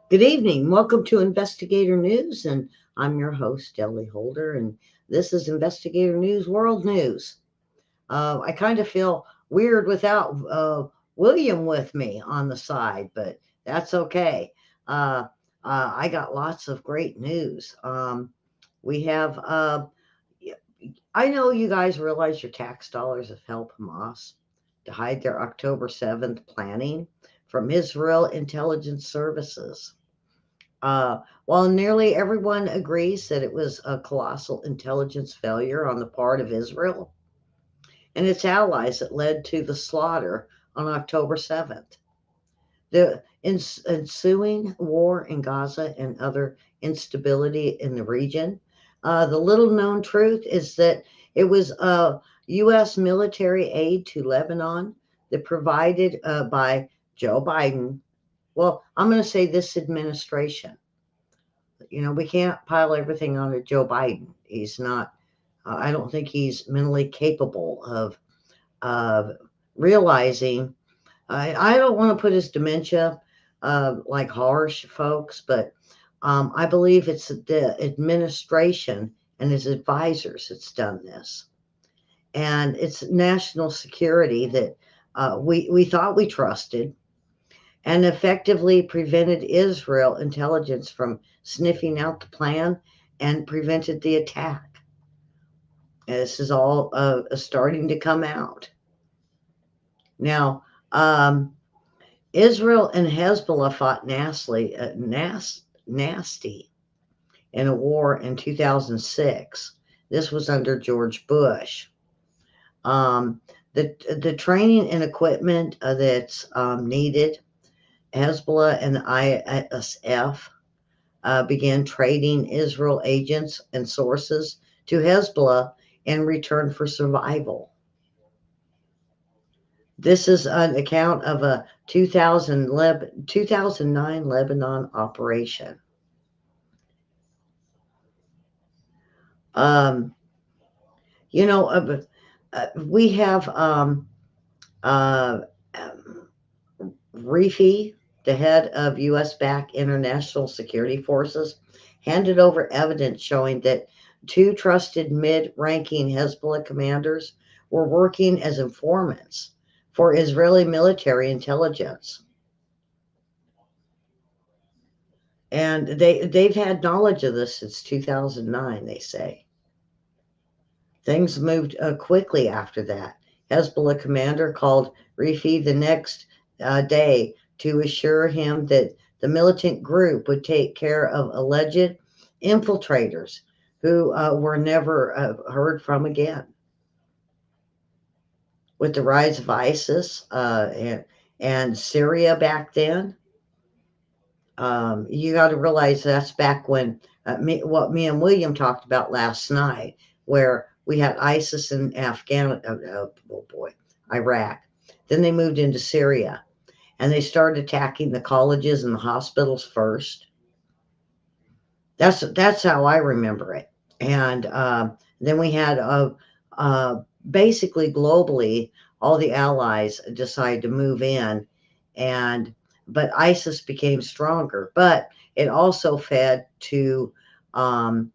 Good evening. Welcome to Investigator News, and I'm your host, Ellie Holder, and this is Investigator News World News. I kind of feel weird without William with me on the side, but that's okay. I got lots of great news. We have, I know you guys realize your tax dollars have helped Hamas to hide their October 7th planning from Israel intelligence services. While nearly everyone agrees that it was a colossal intelligence failure on the part of Israel and its allies that led to the slaughter on October 7th, the ensuing war in Gaza and other instability in the region, the little known truth is that it was U.S. military aid to Lebanon that provided by Joe Biden. Well, I'm going to say this administration. We can't pile everything on to Joe Biden. He's not, I don't think he's mentally capable of realizing. I don't want to put his dementia like harsh, folks, but I believe it's the administration and his advisors that's done this. And it's national security that we thought we trusted and effectively prevented Israel intelligence from sniffing out the plan and prevented the attack. And this is all starting to come out. Now, Israel and Hezbollah fought nasty in a war in 2006. This was under George Bush. The training and equipment that's needed, Hezbollah and the ISF began trading Israel agents and sources to Hezbollah in return for survival. This is an account of a 2009 Lebanon operation. We have Rifi, the head of U.S.-backed international security forces, handed over evidence showing that two trusted mid-ranking Hezbollah commanders were working as informants for Israeli military intelligence. And they've had knowledge of this since 2009, they say. Things moved quickly after that. Hezbollah commander called Rifi the next day to assure him that the militant group would take care of alleged infiltrators who were never heard from again. With the rise of ISIS and Syria back then, you got to realize that's back when what me and William talked about last night, where we had ISIS in Iraq. Then they moved into Syria, and they started attacking the colleges and the hospitals first. That's how I remember it. And then we had basically globally, all the allies decided to move in, but ISIS became stronger. But it also fed to um,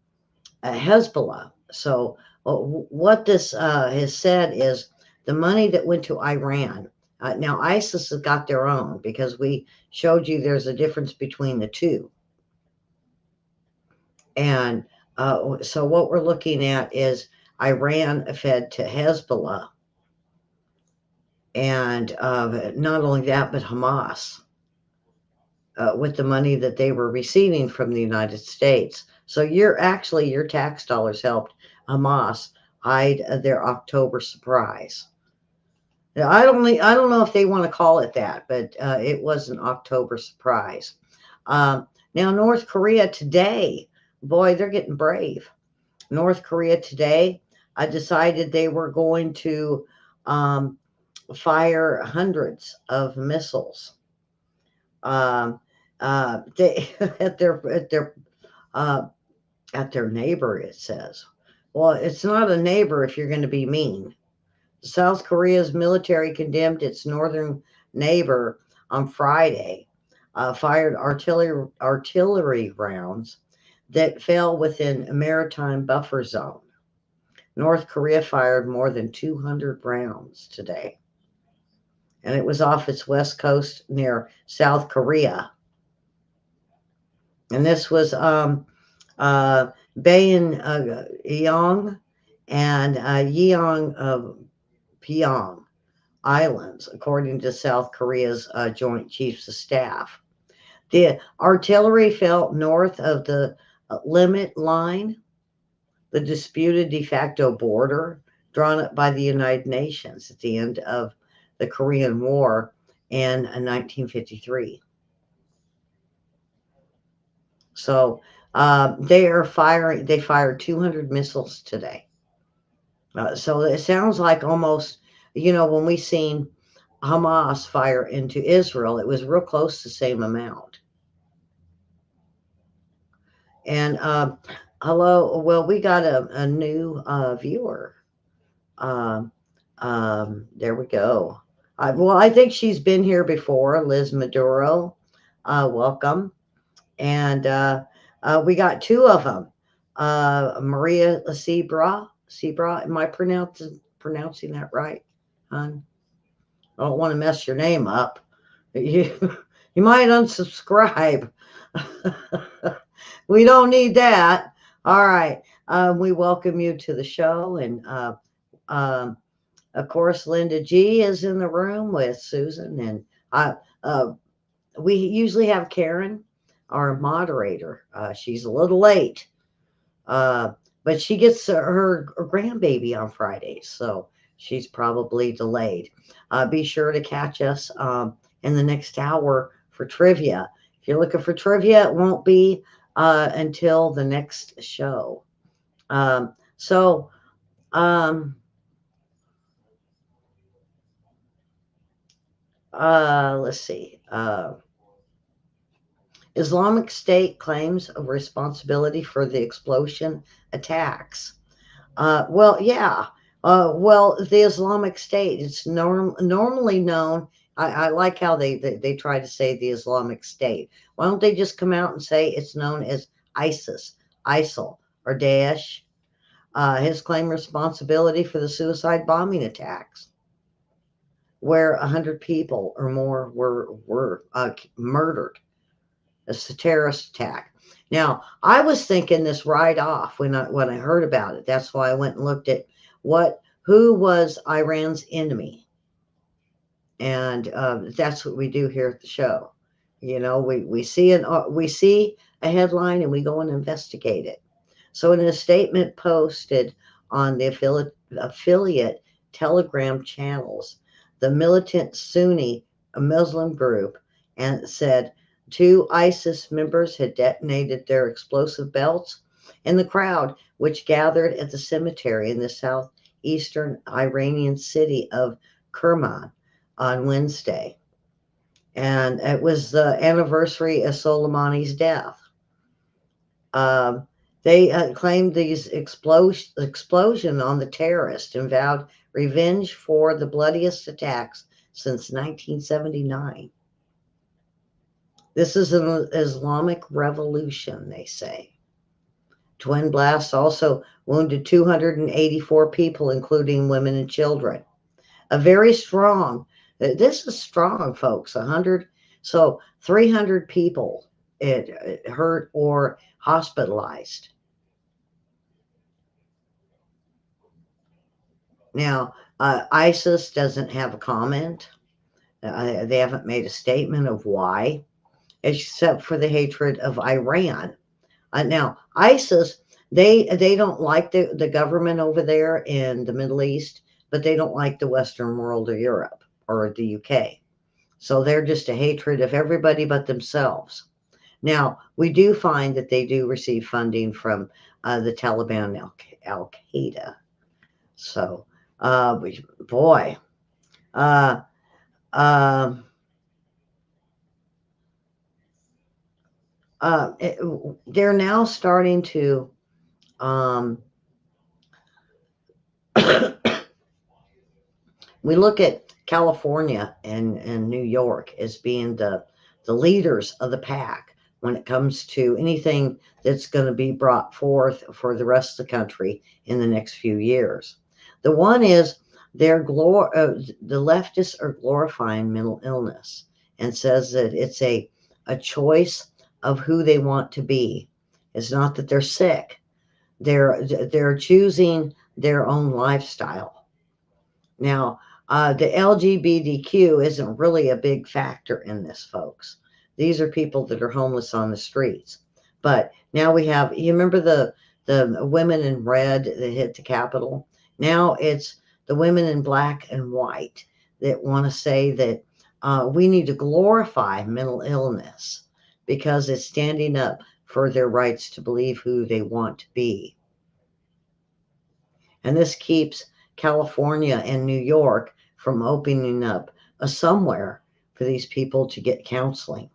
Hezbollah. So what this has said is the money that went to Iran. Now ISIS has got their own because we showed you there's a difference between the two. And so what we're looking at is Iran fed to Hezbollah. And not only that, but Hamas with the money that they were receiving from the United States. So your tax dollars helped Hamas hide their October surprise. Now, I don't know if they want to call it that, but it was an October surprise. Now North Korea today, boy, they're getting brave. North Korea today, I decided they were going to um, fire hundreds of missiles. Um, they uh, at their neighbor. It says, well, it's not a neighbor if you're going to be mean. South Korea's military condemned its northern neighbor on Friday, fired artillery rounds that fell within a maritime buffer zone. North Korea fired more than 200 rounds today, and it was off its west coast near South Korea. And this was uh, Bayan Yong and Yeong Pyong Islands, according to South Korea's Joint Chiefs of Staff. The artillery fell north of the limit line, the disputed de facto border drawn up by the United Nations at the end of the Korean War in 1953. So they fired 200 missiles today. So it sounds like almost, when we seen Hamas fire into Israel, it was real close to the same amount. And hello, well, we got a new viewer. Um, there we go. Well, I think she's been here before, Liz Maduro. Welcome. And we got two of them. Maria Sebra. Am I pronouncing that right, hon? I don't want to mess your name up. You, you might unsubscribe. We don't need that. All right. We welcome you to the show. And um, of course, Linda G is in the room with Susan. And uh, we usually have Karen, our moderator. She's a little late, uh, but she gets her grandbaby on Fridays. So she's probably delayed. Be sure to catch us in the next hour for trivia. If you're looking for trivia, it won't be until the next show. So let's see. Islamic State claims of responsibility for the explosion attacks. Well, yeah. Well, the Islamic State, it's normally known. I like how they try to say the Islamic State. Why don't they just come out and say it's known as ISIS, ISIL, or Daesh? His claim responsibility for the suicide bombing attacks, where 100 people or more were murdered. It's a terrorist attack. Now, I was thinking this right off when I heard about it. That's why I went and looked at who was Iran's enemy, and that's what we do here at the show. We see a headline and we go and investigate it. So, in a statement posted on the affiliate Telegram channels, the militant Sunni Muslim group and said two ISIS members had detonated their explosive belts in the crowd, which gathered at the cemetery in the southeastern Iranian city of Kerman on Wednesday. And it was the anniversary of Soleimani's death. They claimed these explosion on the terrorist and vowed revenge for the bloodiest attacks since 1979. This is an Islamic revolution, they say. Twin blasts also wounded 284 people, including women and children. A very strong, this is strong, folks, 100, so 300 people it hurt or hospitalized. Now, ISIS doesn't have a comment. They haven't made a statement of why, except for the hatred of Iran. Now, ISIS, they don't like the government over there in the Middle East, but they don't like the Western world or Europe or the UK. So they're just a hatred of everybody but themselves. Now, we do find that they do receive funding from the Taliban, Al Qaeda. So, boy, uh, uh, it, they're now starting to um, we look at California and New York as being the leaders of the pack when it comes to anything that's going to be brought forth for the rest of the country in the next few years. The one is the leftists are glorifying mental illness and says that it's a choice of who they want to be. It's not that they're sick. They're choosing their own lifestyle. Now, the LGBTQ isn't really a big factor in this, folks. These are people that are homeless on the streets. But now we have, you remember the women in red that hit the Capitol? Now it's the women in black and white that want to say that we need to glorify mental illness because it's standing up for their rights to believe who they want to be. And this keeps California and New York from opening up a somewhere for these people to get counseling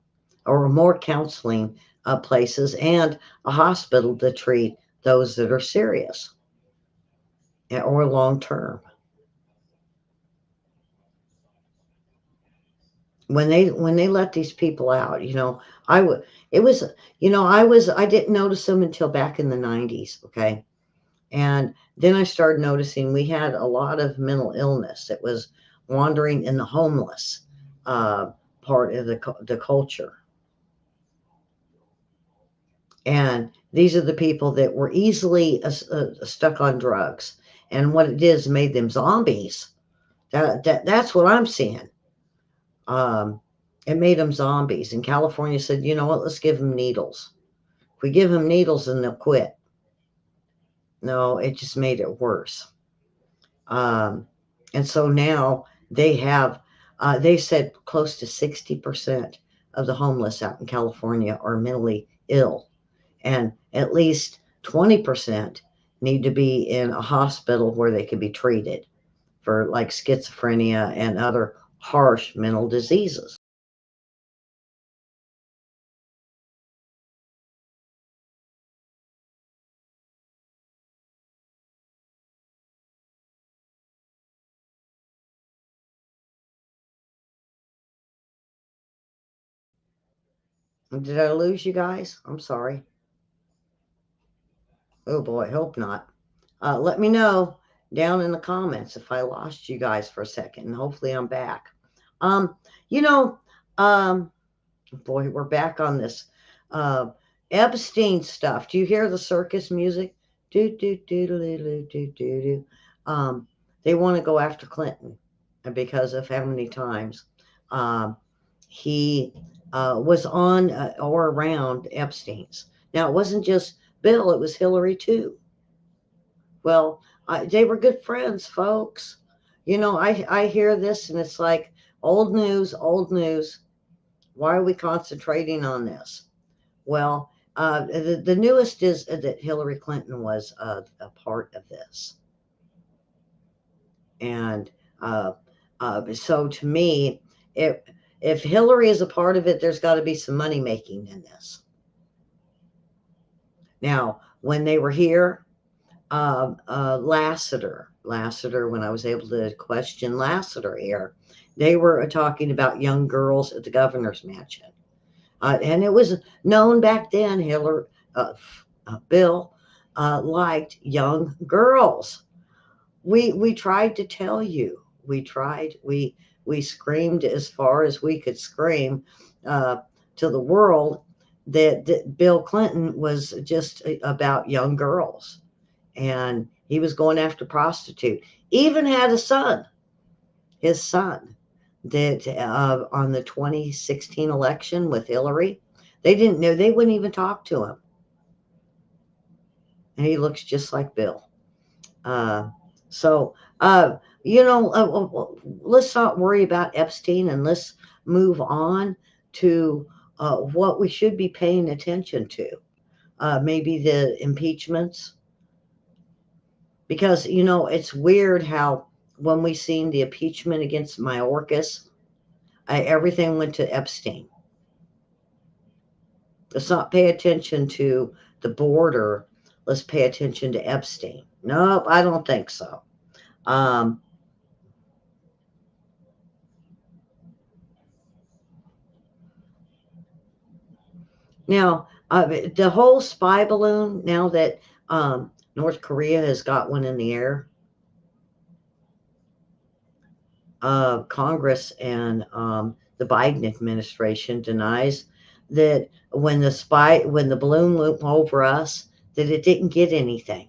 or more counseling places and a hospital to treat those that are serious or long term. When they let these people out, I would it was I didn't notice them until back in the 90s, okay? And then I started noticing we had a lot of mental illness that was wandering in the homeless uh, part of the culture. And these are the people that were easily stuck on drugs. And what it is made them zombies. That's what I'm seeing. Um, it made them zombies. And California said, you know what, let's give them needles. If we give them needles, then they'll quit. No, it just made it worse. Um, and so now they said close to 60% of the homeless out in California are mentally ill, and at least 20% need to be in a hospital where they can be treated for like schizophrenia and other harsh mental diseases. Did I lose you guys? I'm sorry. Oh boy, hope not. Let me know down in the comments if I lost you guys for a second, and hopefully I'm back. Um, you know, um, boy, we're back on this uh, Epstein stuff. Do you hear the circus music? Do do do do do do do do. They want to go after Clinton because of how many times um, he was on or around Epstein's. Now it wasn't just Bill; it was Hillary too. Well, they were good friends, folks. I hear this and it's like old news, old news. Why are we concentrating on this? Well, the newest is that Hillary Clinton was a part of this. And so to me, if Hillary is a part of it, there's got to be some money making in this. Now, when they were here, Lassiter, when I was able to question Lassiter here, they were talking about young girls at the governor's mansion. And it was known back then, Bill, liked young girls. We tried to tell you. We tried. We screamed as far as we could scream uh, to the world that Bill Clinton was just about young girls, and he was going after prostitute. Even had a son, his son, that on the 2016 election with Hillary, they didn't know, they wouldn't even talk to him, and he looks just like Bill. Uh, so, let's not worry about Epstein and let's move on to what we should be paying attention to. Maybe the impeachments, because, it's weird how when we seen the impeachment against Mayorkas, everything went to Epstein. Let's not pay attention to the border. Let's pay attention to Epstein. Nope, I don't think so. Um, Now, the whole spy balloon, now that North Korea has got one in the air, Congress and the Biden administration denies that when the balloon went over us, that it didn't get anything.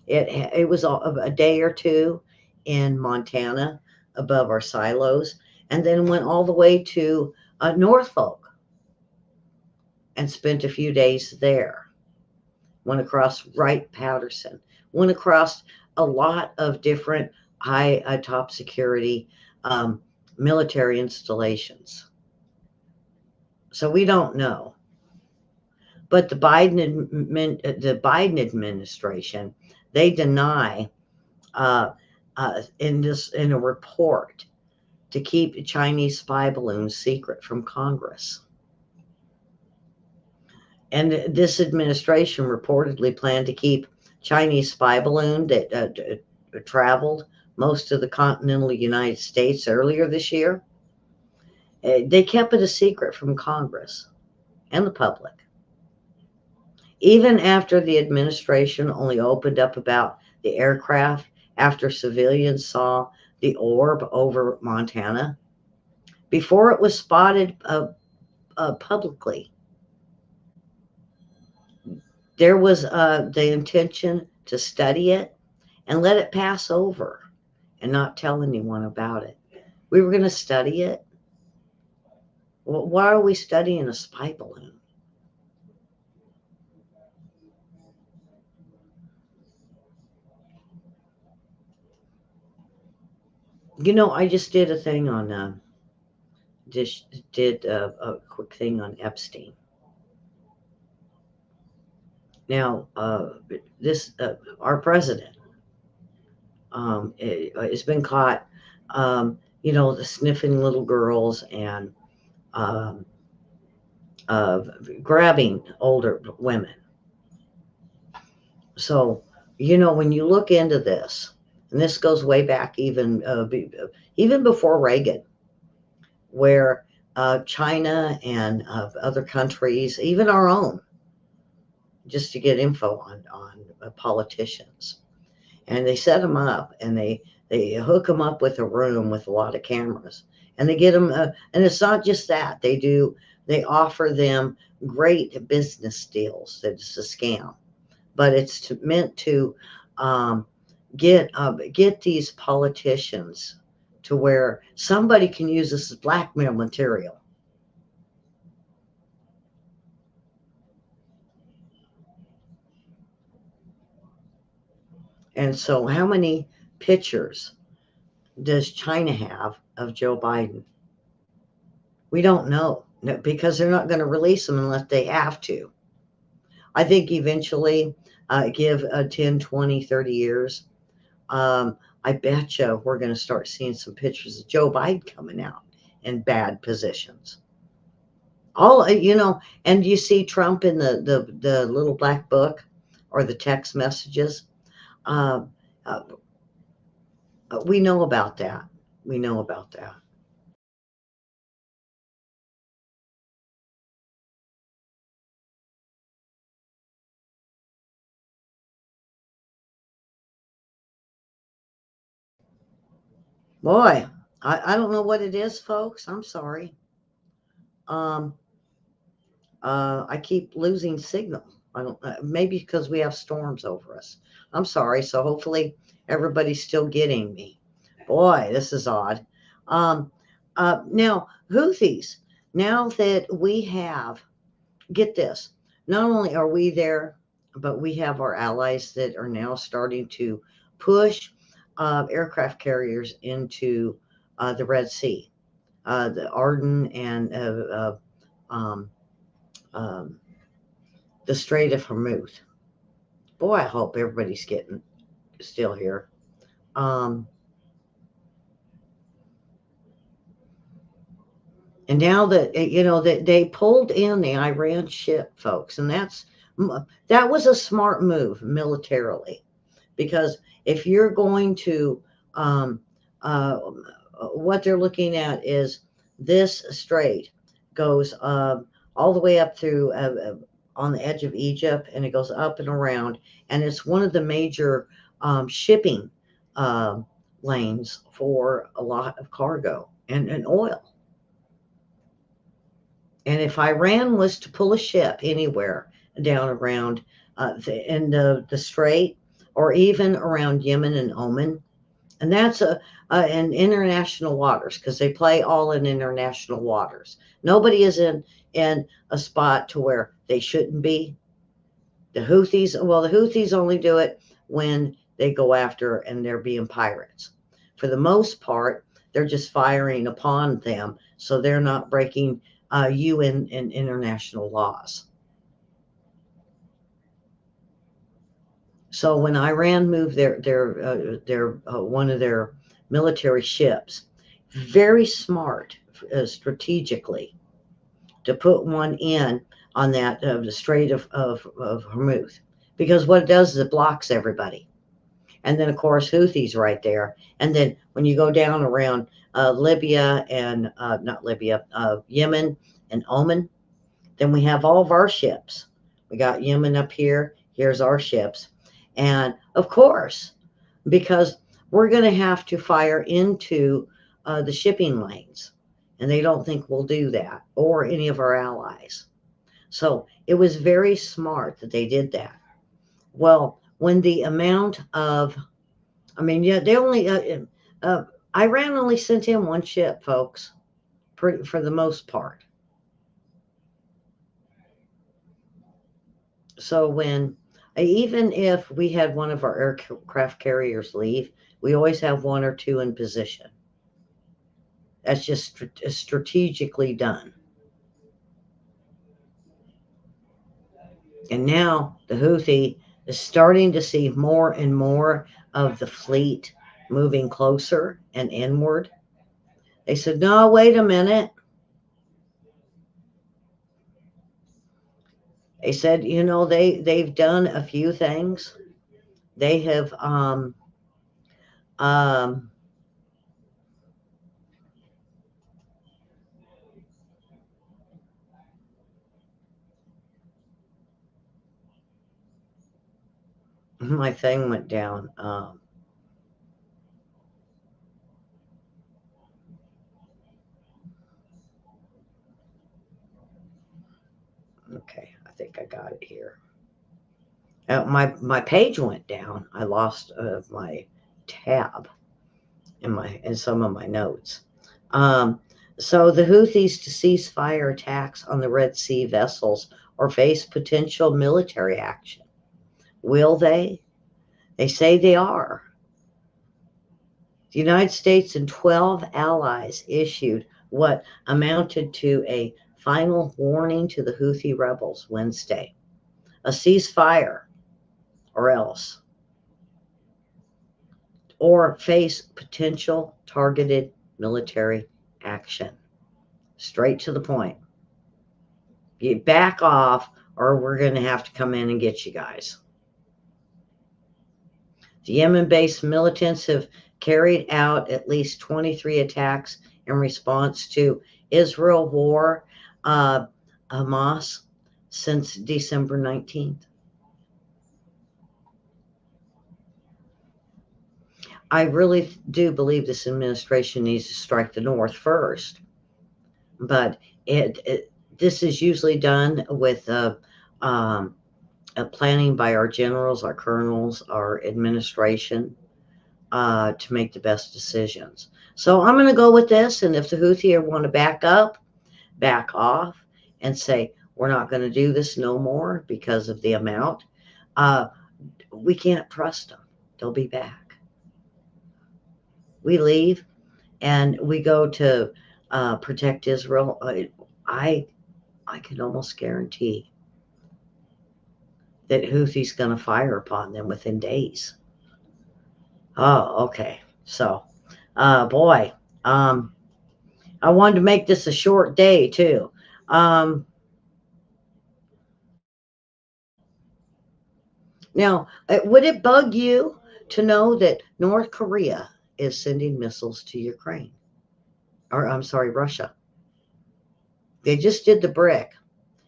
It was a day or two in Montana above our silos, and then went all the way to Norfolk and spent a few days there. Went across Wright Patterson, went across a lot of different high top security um, military installations. So we don't know. But the Biden administration, they deny uh, in a report to keep Chinese spy balloons secret from Congress. And this administration reportedly planned to keep Chinese spy balloon that traveled most of the continental United States earlier this year. They kept it a secret from Congress and the public. Even after the administration only opened up about the aircraft after civilians saw the orb over Montana, before it was spotted publicly, there was the intention to study it and let it pass over and not tell anyone about it. We were going to study it. Well, why are we studying a spy balloon? I just did a thing on just did a quick thing on Epstein. Now, this our president has been caught, sniffing little girls and um, uh, grabbing older women. So, when you look into this, and this goes way back even before Reagan, where China and other countries, even our own, just to get info on politicians, and they set them up and they hook them up with a room with a lot of cameras, and they get them. And it's not just that they offer them great business deals. That it's a scam, but it's meant to um, get these politicians to where somebody can use this as blackmail material. And so, how many pictures does China have of Joe Biden? We don't know, because they're not going to release them unless they have to. I think eventually, give 10, 20, 30 years, I bet you we're going to start seeing some pictures of Joe Biden coming out in bad positions. And you see Trump in the little black book or the text messages. Uh, uh, we know about that. We know about that. Boy, I don't know what it is, folks. I'm sorry. Um, I keep losing signal. I don't, maybe because we have storms over us. I'm sorry. So hopefully everybody's still getting me. Boy, this is odd. Um, now, Houthis, now that we have, get this, not only are we there, but we have our allies that are now starting to push aircraft carriers into the Red Sea, the Arden and um, um, the Strait of Hormuz. Boy, I hope everybody's getting still here. Um, and now that that they pulled in the Iran ship, folks, and that was a smart move militarily, because if you're going to um, uh, what they're looking at is this strait goes all the way up through on the edge of Egypt, and it goes up and around, and it's one of the major shipping uh, lanes for a lot of cargo and oil. And if Iran was to pull a ship anywhere down around in the strait, or even around Yemen and Oman, and that's in international waters, because they play all in international waters. Nobody is in a spot to where they shouldn't be. The Houthis, well, the Houthis only do it when they go after and they're being pirates. For the most part, they're just firing upon them, so they're not breaking UN and international laws. So when Iran moved their one of their military ships, very smart strategically, to put one in on that the Strait of Hormuz, because what it does is it blocks everybody. And then of course Houthis right there. And then when you go down around Libya and not Libya, Yemen and Oman, then we have all of our ships. We got Yemen up here. Here's our ships. And of course, because we're going to have to fire into the shipping lanes, and they don't think we'll do that, or any of our allies. So it was very smart that they did that. Well, when the amount of, I mean, yeah, they only, uh, Iran only sent in one ship, folks, for the most part. So when, even if we had one of our aircraft carriers leave, we always have one or two in position. That's just strategically done. And now the Houthi is starting to see more and more of the fleet moving closer and inward. They said, no, wait a minute. They said, they've done a few things. They have um, my thing went down. Okay, I think I got it here. My page went down. I lost my tab in some of my notes. Um, so the Houthis to cease fire attacks on the Red Sea vessels or face potential military action. Will they? They say they are. The United States and 12 allies issued what amounted to a final warning to the Houthi rebels Wednesday: a ceasefire or else, or face potential targeted military action. Straight to the point. You back off, or we're going to have to come in and get you guys. The Yemen-based militants have carried out at least 23 attacks in response to Israel war Hamas since December 19th. I really do believe this administration needs to strike the North first, but this is usually done with um, planning by our generals, our colonels, our administration to make the best decisions. So I'm going to go with this, and if the Houthi want to back up, back off, and say we're not going to do this no more because of the amount, uh, we can't trust them. They'll be back. We leave and we go to protect Israel. I I can almost guarantee that Houthis going to fire upon them within days. Oh, okay. So, boy, um, I wanted to make this a short day too. Um, Now, would it bug you to know that North Korea is sending missiles to Ukraine? Or, I'm sorry, Russia. They just did the BRIC.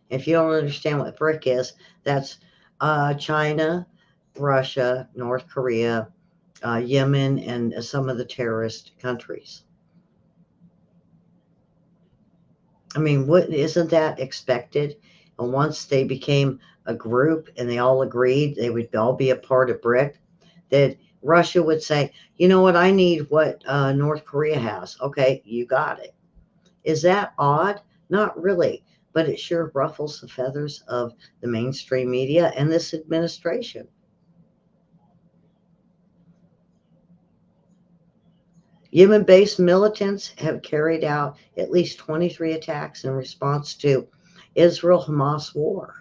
If you don't understand what BRIC is, that's China, Russia, North Korea, Yemen, and some of the terrorist countries. I mean, what isn't that expected? And once they became a group and they all agreed they would all be a part of BRIC, that Russia would say, you know what, I need what North Korea has. Okay, you got it. Is that odd? Not really, but it sure ruffles the feathers of the mainstream media and this administration. Yemen based militants have carried out at least 23 attacks in response to Israel Hamas war.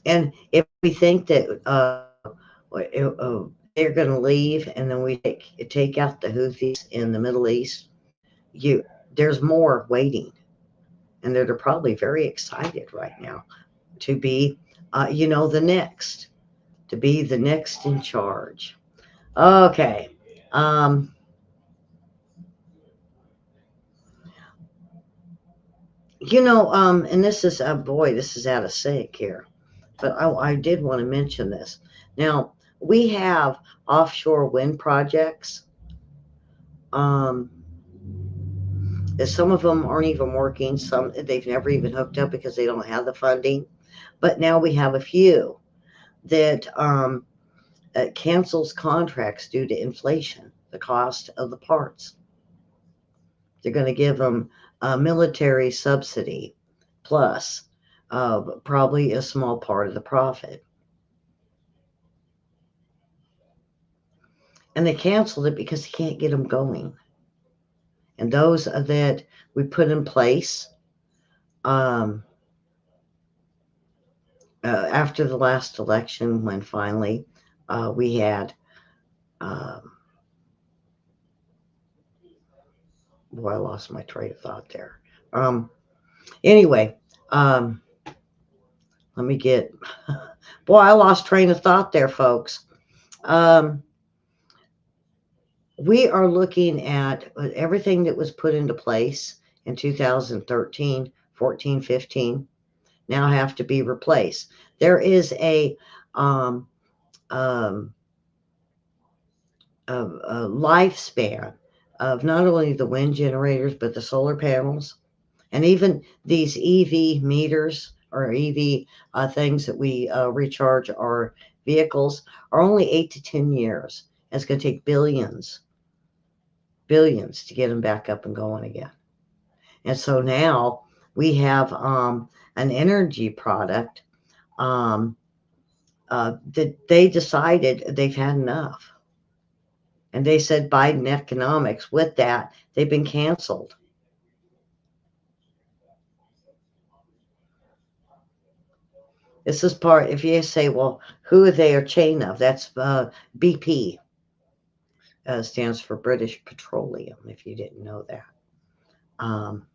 And if we think that they're going to leave and then we take out the Houthis in the Middle East, you there's more waiting, and they're probably very excited right now to be, the next, to be the next in charge. Okay. Um, and this is, boy, this is out of sync here, but I did want to mention this. Now, we have offshore wind projects. Um, some of them aren't even working. Some they've never even hooked up because they don't have the funding. But now we have a few that cancels contracts due to inflation, the cost of the parts. They're going to give them a military subsidy plus probably a small part of the profit. And they canceled it because they can't get them going. And those that we put in place um, after the last election, when finally we had, um, boy, I lost my train of thought there. Anyway, um, let me get, boy, I lost train of thought there, folks. Um, we are looking at everything that was put into place in 2013, 14, 15 now have to be replaced. There is um, um, a lifespan of not only the wind generators, but the solar panels, and even these EV meters or EV things that we recharge our vehicles are only 8 to 10 years. It's going to take billions to get them back up and going again. And so now we have an energy product that they decided they've had enough. And they said Biden economics, with that, they've been canceled. This is part, if you say, well, who are they a chain of? That's BP, stands for British Petroleum, if you didn't know that. Um,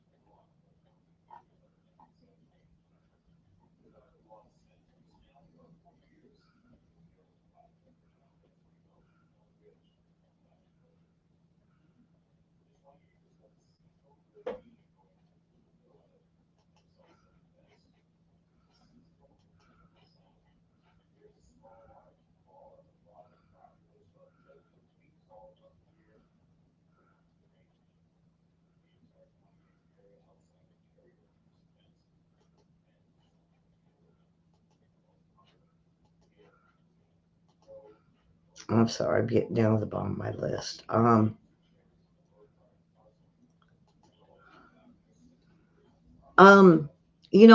I'm sorry, I'm getting down to the bottom of my list. Um,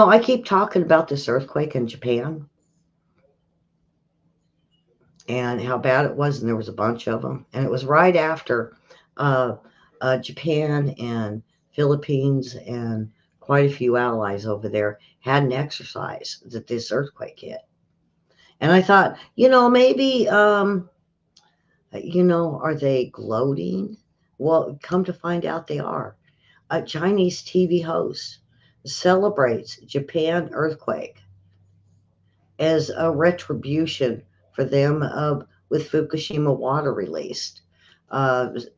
I keep talking about this earthquake in Japan and how bad it was, and there was a bunch of them, and it was right after uh, Japan and Philippines and quite a few allies over there had an exercise that this earthquake hit. And I thought, maybe, are they gloating? Well, come to find out they are. A Chinese TV host celebrates Japan earthquake as a retribution for them with Fukushima water released.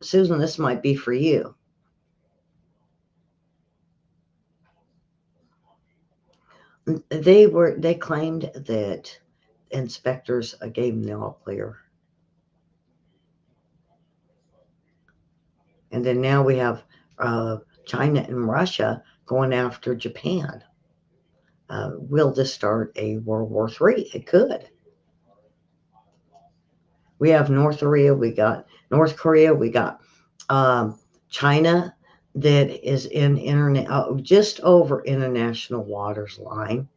Susan, this might be for you. They claimed that inspectors gave them the all clear, and then now we have uh, China and Russia going after Japan. Will this start a World War III? It could. We have North Korea. We got North Korea. We got um, China that is in internet just over international waters line.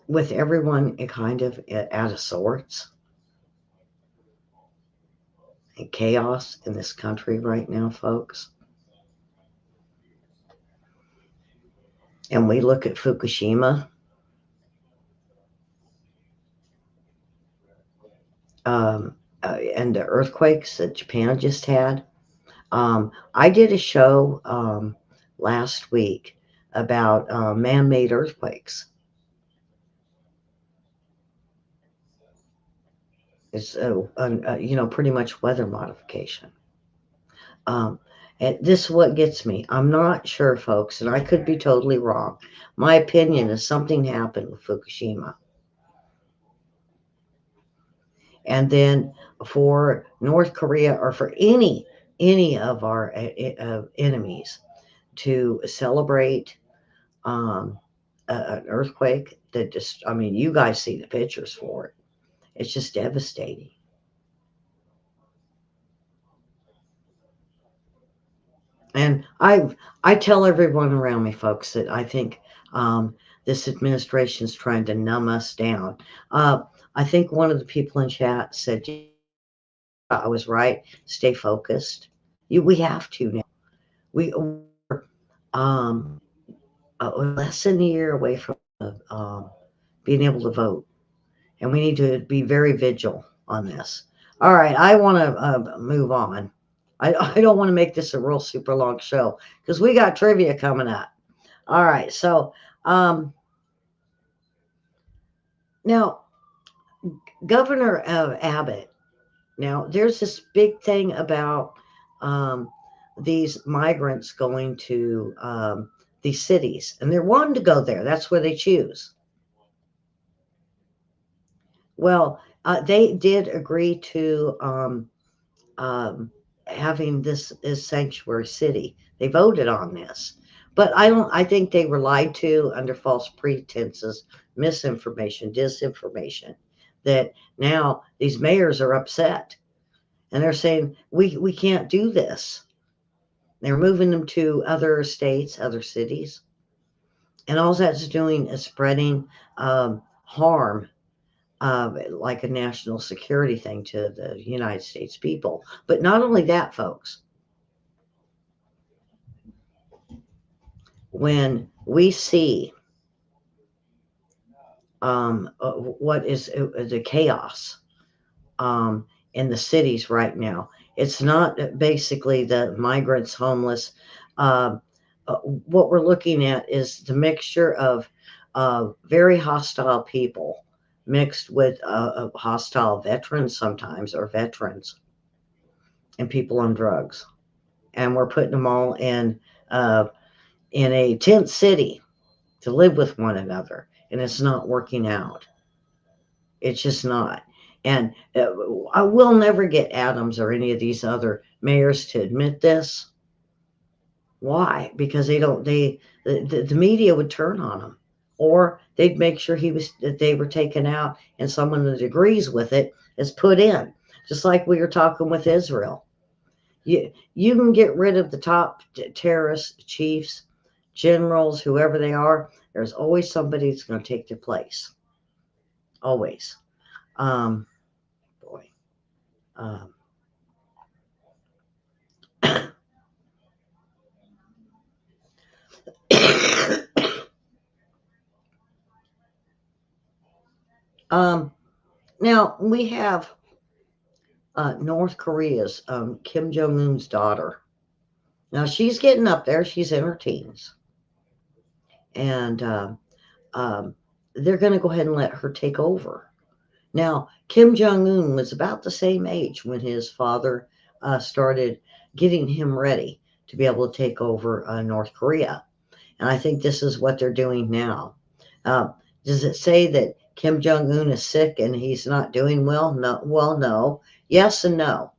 With everyone kind of out of sorts and chaos in this country right now, folks. And we look at Fukushima um, and the earthquakes that Japan just had. I did a show last week about man-made earthquakes. It's pretty much weather modification. Um, and this is what gets me. I'm not sure, folks, and I could be totally wrong. My opinion is something happened with Fukushima. And then for North Korea or for any of our enemies to celebrate um, an earthquake that just, I mean, you guys see the pictures for it. It's just devastating. And I tell everyone around me, folks, that I think this administration is trying to numb us down. Uh, I think one of the people in chat said, "Yeah, I was right. Stay focused. We have to now. We um, less than a year away from being able to vote, and we need to be very vigilant on this." All right, I want to move on. I don't want to make this a real super long show because we got trivia coming up. All right, so um, now Governor Abbott. Now there's this big thing about um, these migrants going to these cities, and they're wanting to go there. That's where they choose. Well, they did agree to um, having this sanctuary city. They voted on this, but I don't. I think they were lied to under false pretenses, misinformation, disinformation. That now these mayors are upset and they're saying we can't do this. They're moving them to other states, other cities, and all that's doing is spreading harm, like a national security thing to the United States people. But not only that, folks, when we see what is the chaos um, in the cities right now, it's not basically the migrants, homeless. Uh, what we're looking at is the mixture of very hostile people mixed with hostile veterans sometimes or veterans and people on drugs. And we're putting them all uh, in a tent city to live with one another. And it's not working out. It's just not. And I will never get Adams or any of these other mayors to admit this. Why? Because the media would turn on him, or they'd make sure that they were taken out, and someone that agrees with it is put in. Just like we were talking with Israel. You can get rid of the top terrorist chiefs, generals, whoever they are. There's always somebody that's going to take their place. Always. Um, Boy. Um, um, Now we have North Korea's Kim Jong Un's daughter. Now she's getting up there. She's in her teens, and um, they're going to go ahead and let her take over. Now, Kim Jong Un was about the same age when his father started getting him ready to be able to take over North Korea. And I think this is what they're doing now. Uh, does it say that Kim Jong Un is sick and he's not doing well? No. Well, no. Yes and no.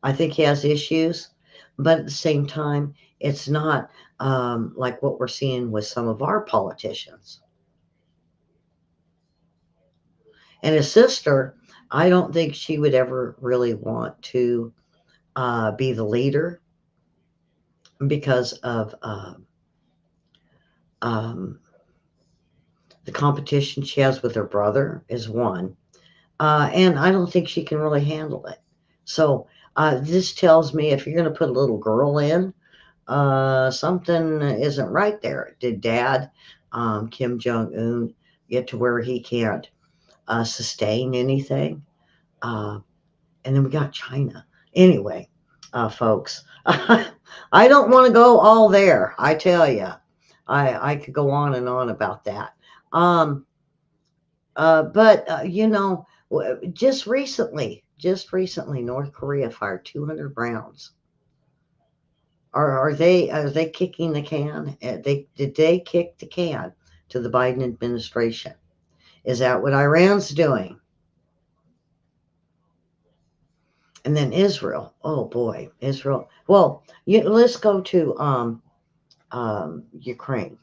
I think he has issues, but at the same time, it's not like what we're seeing with some of our politicians. And his sister, I don't think she would ever really want to be the leader because of um, the competition she has with her brother is one. And I don't think she can really handle it. So this tells me if you're going to put a little girl in, something isn't right there. Did Dad, Kim Jong Un, get to where he can't sustain anything? Uh, and then we got China. Anyway, folks, I don't want to go all there. I tell you, I could go on and on about that. Um, but just recently, North Korea fired 200 rounds. Are they kicking the can? Did they kick the can to the Biden administration? Is that what Iran's doing? And then Israel. Oh boy, Israel. Well, let's go to Ukraine.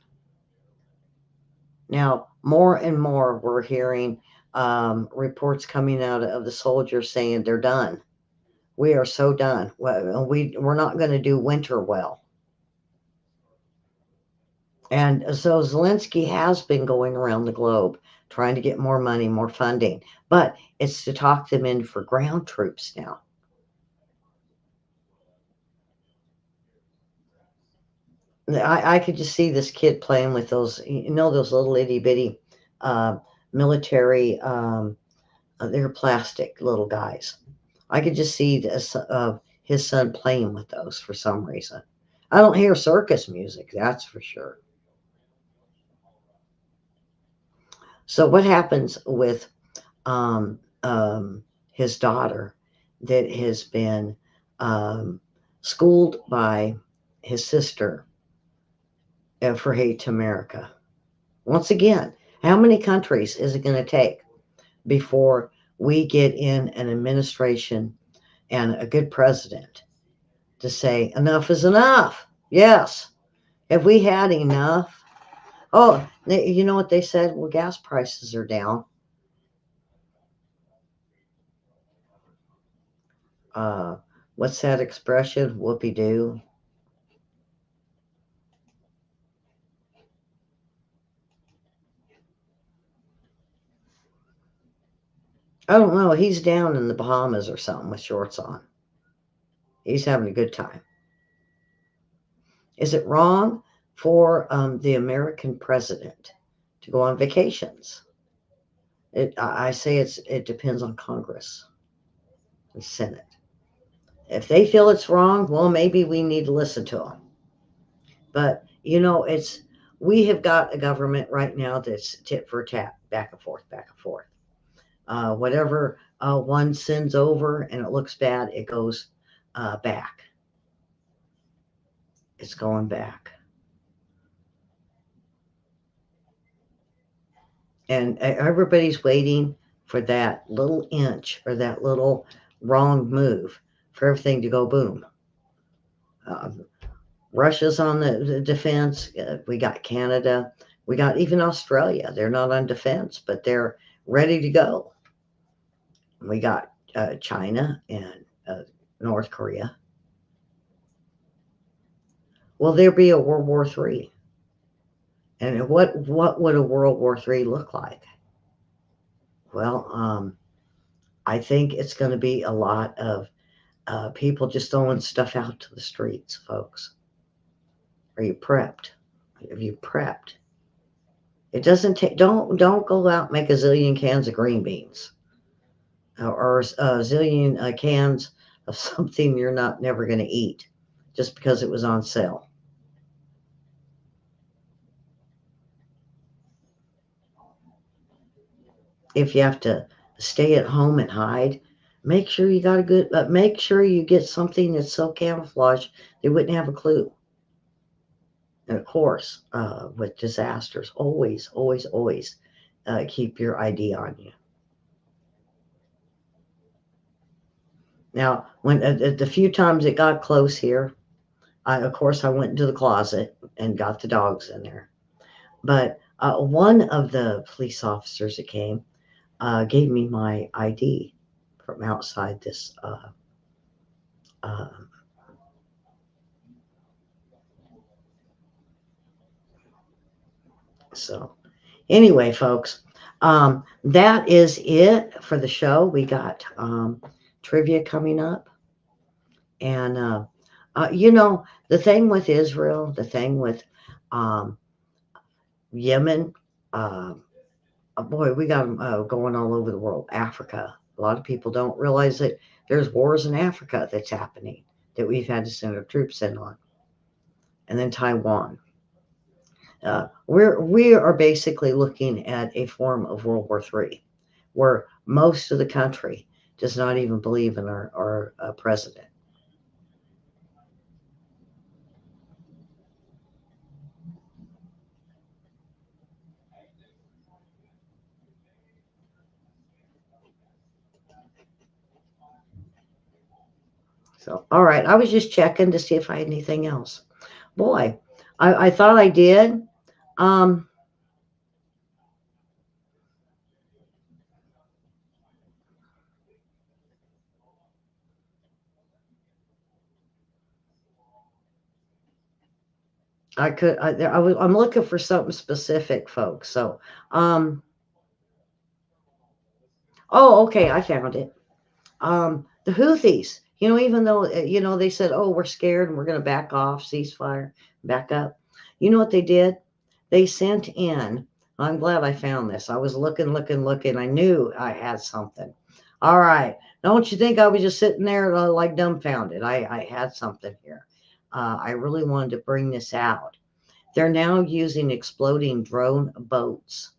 Now, more and more, we're hearing reports coming out of the soldiers saying they're done. We are so done. We're not going to do winter well. And so Zelensky has been going around the globe trying to get more money, more funding, but it's to talk them in for ground troops now. I could just see this kid playing with those little itty bitty uh, military. They're plastic little guys. I could just see his son playing with those for some reason. I don't hear circus music, that's for sure. So what happens with his daughter that has been um, schooled by his sister for hate to America? Once again, how many countries is it going to take before we get in an administration and a good president to say enough is enough? Yes. Have we had enough? Oh, you know what they said? Well, gas prices are down. Uh, what's that expression? Whoopie doo. I don't know. He's down in the Bahamas or something with shorts on. He's having a good time. Is it wrong for the American president to go on vacations? I say it depends on Congress, the Senate. If they feel it's wrong, well, maybe we need to listen to them. But we have got a government right now that's tit for tat, back and forth, back and forth. Whatever one sends over and it looks bad, it goes back. It's going back. And everybody's waiting for that little inch or that little wrong move for everything to go boom. Um, Russia's on the defense. We got Canada. We got even Australia. They're not on defense, but they're ready to go. We got China and North Korea. Will there be a World War III? And what would a World War III look like? Well, I think it's going to be a lot of people just throwing stuff out to the streets, folks. Are you prepped? Have you prepped? It doesn't take. Don't go out and make a zillion cans of green beans or a zillion cans of something you're not never going to eat just because it was on sale. If you have to stay at home and hide, make sure you got a good. Make sure you get something that's so camouflaged they wouldn't have a clue. And of course, with disasters, always, always, always keep your ID on you. Now, when the few times it got close here, of course, I went into the closet and got the dogs in there. But one of the police officers that came gave me my ID from outside this. Uh, so, anyway, folks, that is it for the show. We got trivia coming up. And, the thing with Israel, the thing with um, Yemen, uh, boy, we got them going all over the world. Africa. A lot of people don't realize that there's wars in Africa that's happening that we've had to send our troops in on. And then Taiwan. We are basically looking at a form of World War III, where most of the country does not even believe in our president. So, all right, I was just checking to see if I had anything else. Boy, I thought I did. Um, I could. I'm looking for something specific, folks. So, um, oh, okay, I found it. The Houthis. Even though they said, "Oh, we're scared and we're going to back off, ceasefire, back up." You know what they did? They sent in. I'm glad I found this. I was looking, looking, looking. I knew I had something. All right. Don't you think I was just sitting there like dumbfounded? I had something here. I really wanted to bring this out. They're now using exploding drone boats.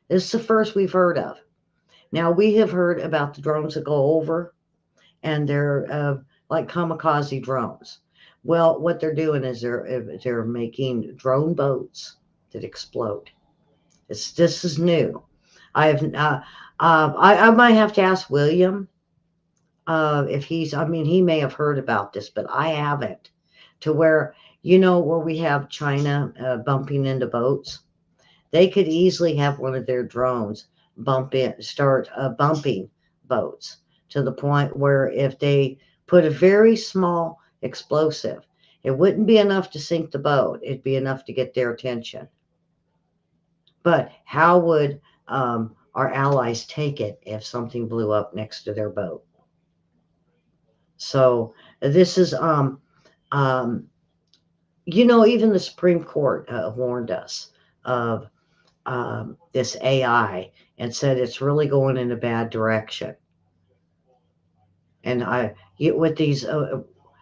This is the first we've heard of. Now, we have heard about the drones that go over, and they're like kamikaze drones. Well, what they're doing is they're making drone boats that explode. This is new. I have I might have to ask William if he's. I mean, he may have heard about this, but I haven't. To where where we have China bumping into boats, they could easily have one of their drones start bumping boats to the point where if they put a very small explosive, it wouldn't be enough to sink the boat. It'd be enough to get their attention. But how would our allies take it if something blew up next to their boat? So this is, um, even the Supreme Court warned us of this AI and said it's really going in a bad direction. And with these,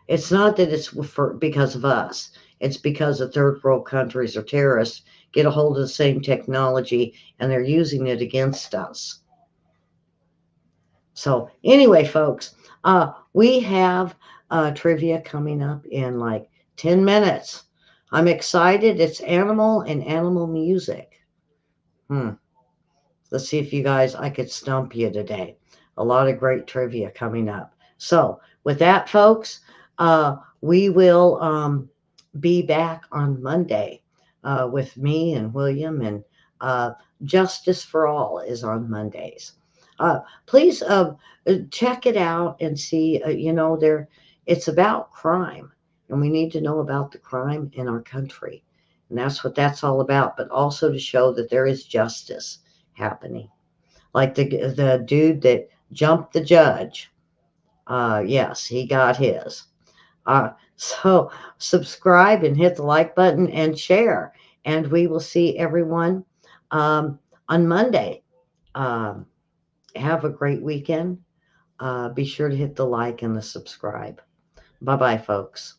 it's not that it's because of us. It's because the third world countries or terrorists get a hold of the same technology and they're using it against us. So anyway, folks, we have trivia coming up in like 10 minutes. I'm excited. It's animal and animal music. Let's see if I could stump you today. A lot of great trivia coming up. So with that, folks, we will be back on Monday with me and William, and uh, Justice for All is on Mondays. Please check it out and see. There it's about crime, and we need to know about the crime in our country, and that's what that's all about. But also to show that there is justice happening, like the dude that jumped the judge. Yes, he got his. So subscribe and hit the like button and share. And we will see everyone um, on Monday. Um, have a great weekend. Be sure to hit the like and the subscribe. Bye bye, folks.